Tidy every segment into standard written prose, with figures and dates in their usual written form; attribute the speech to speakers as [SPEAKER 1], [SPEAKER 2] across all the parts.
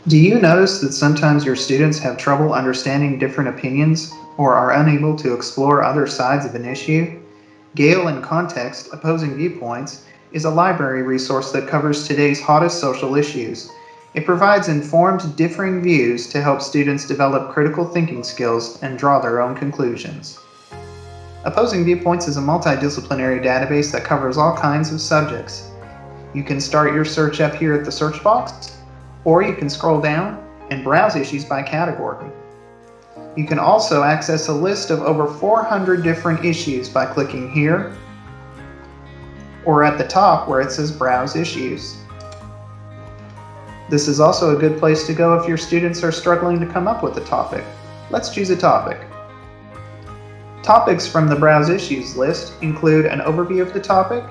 [SPEAKER 1] Do you notice that sometimes your students have trouble understanding different opinions or are unable to explore other sides of an issue? Gale in Context, Opposing Viewpoints is a library resource that covers today's hottest social issues. It provides informed, differing views to help students develop critical thinking skills and draw their own conclusions. Opposing Viewpoints is a multidisciplinary database that covers all kinds of subjects. You can start your search up here at the search box, or you can scroll down and browse issues by category. You can also access a list of over 400 different issues by clicking here or at the top where it says Browse Issues. This is also a good place to go if your students are struggling to come up with a topic. Let's choose a topic. Topics from the Browse Issues list include an overview of the topic,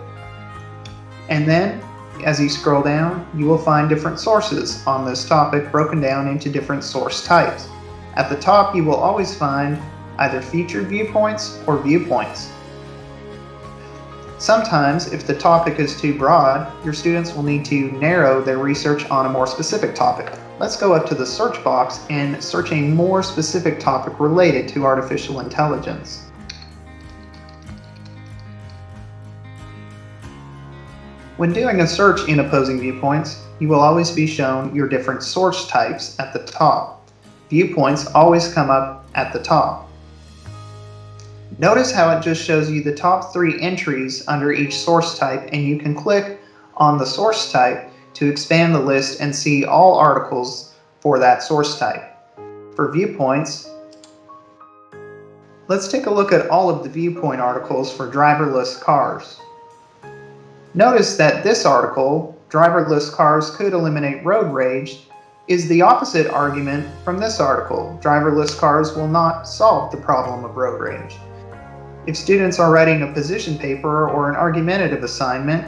[SPEAKER 1] and then as you scroll down, you will find different sources on this topic broken down into different source types. At the top, you will always find either featured viewpoints or viewpoints. Sometimes, if the topic is too broad, your students will need to narrow their research on a more specific topic. Let's go up to the search box and search a more specific topic related to artificial intelligence. When doing a search in Opposing Viewpoints, you will always be shown your different source types at the top. Viewpoints always come up at the top. Notice how it just shows you the top 3 entries under each source type, and you can click on the source type to expand the list and see all articles for that source type. For Viewpoints, let's take a look at all of the Viewpoint articles for driverless cars. Notice that this article, Driverless Cars Could Eliminate Road Rage, is the opposite argument from this article, Driverless Cars Will Not Solve the Problem of Road Rage. If students are writing a position paper or an argumentative assignment,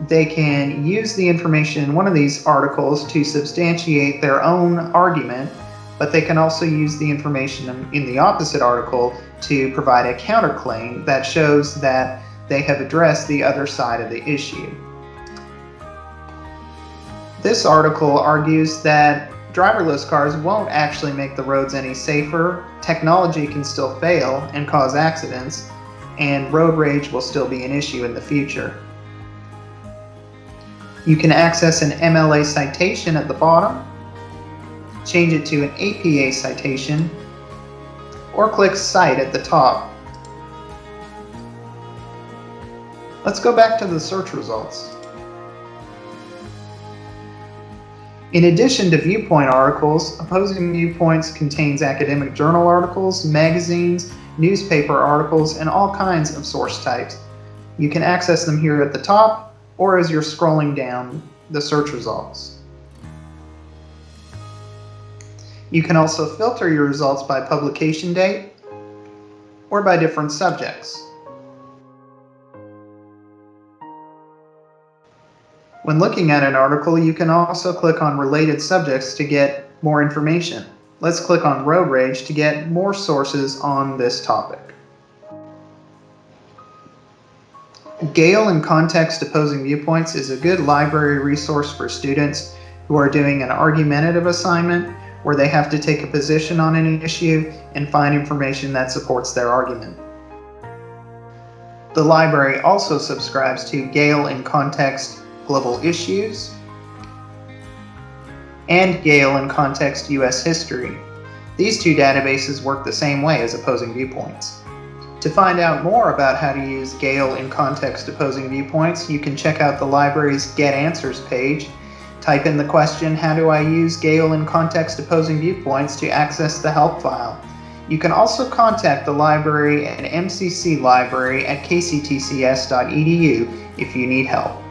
[SPEAKER 1] they can use the information in one of these articles to substantiate their own argument, but they can also use the information in the opposite article to provide a counterclaim that shows that they have addressed the other side of the issue. This article argues that driverless cars won't actually make the roads any safer, technology can still fail and cause accidents, and road rage will still be an issue in the future. You can access an MLA citation at the bottom, change it to an APA citation, or click Cite at the top. Let's go back to the search results. In addition to Viewpoint articles, Opposing Viewpoints contains academic journal articles, magazines, newspaper articles, and all kinds of source types. You can access them here at the top or as you're scrolling down the search results. You can also filter your results by publication date or by different subjects. When looking at an article, you can also click on related subjects to get more information. Let's click on road rage to get more sources on this topic. Gale in Context Opposing Viewpoints is a good library resource for students who are doing an argumentative assignment where they have to take a position on an issue and find information that supports their argument. The library also subscribes to Gale in Context Global Issues and Gale in Context US History. These two databases work the same way as Opposing Viewpoints. To find out more about how to use Gale in Context Opposing Viewpoints, you can check out the library's Get Answers page. Type in the question, how do I use Gale in Context Opposing Viewpoints, to access the help file. You can also contact the library at MCC Library at kctcs.edu if you need help.